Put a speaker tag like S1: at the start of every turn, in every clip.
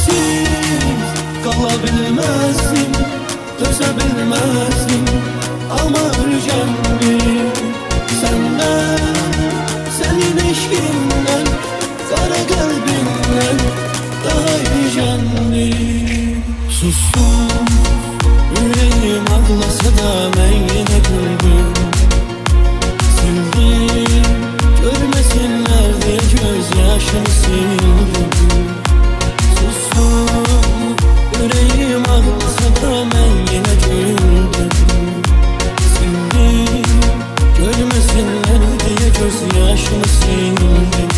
S1: sensiz kalabilmezdim, dözebilmezdim. Ama öleceğim senden, senin eşkinden, kara kalbinden daha öleceğim. Sustum, yüreğim ağlasa da ben yine güldüm. Sildim, görmesinler diye gözyaşımı sildim. Sustum, yüreğim ağlasa da ben yine güldüm. Sildim, görmesinler diye gözyaşımı sildim.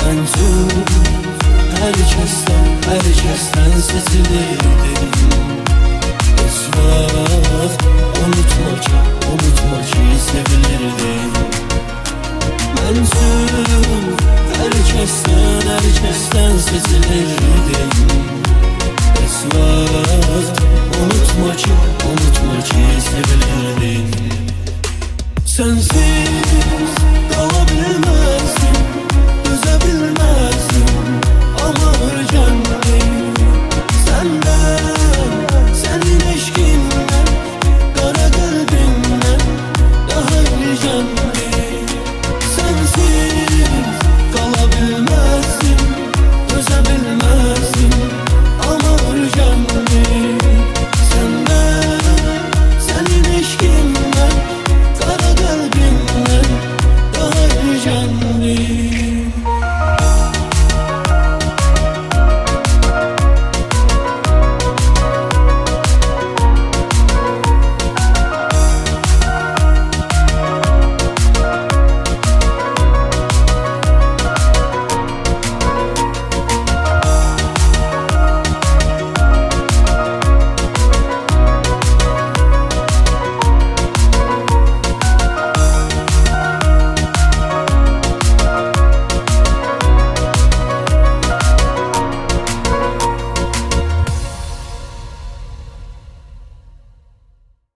S1: Mensum herkesten seçilirdim. Esvah, unutma ki sevilirdim. Mensum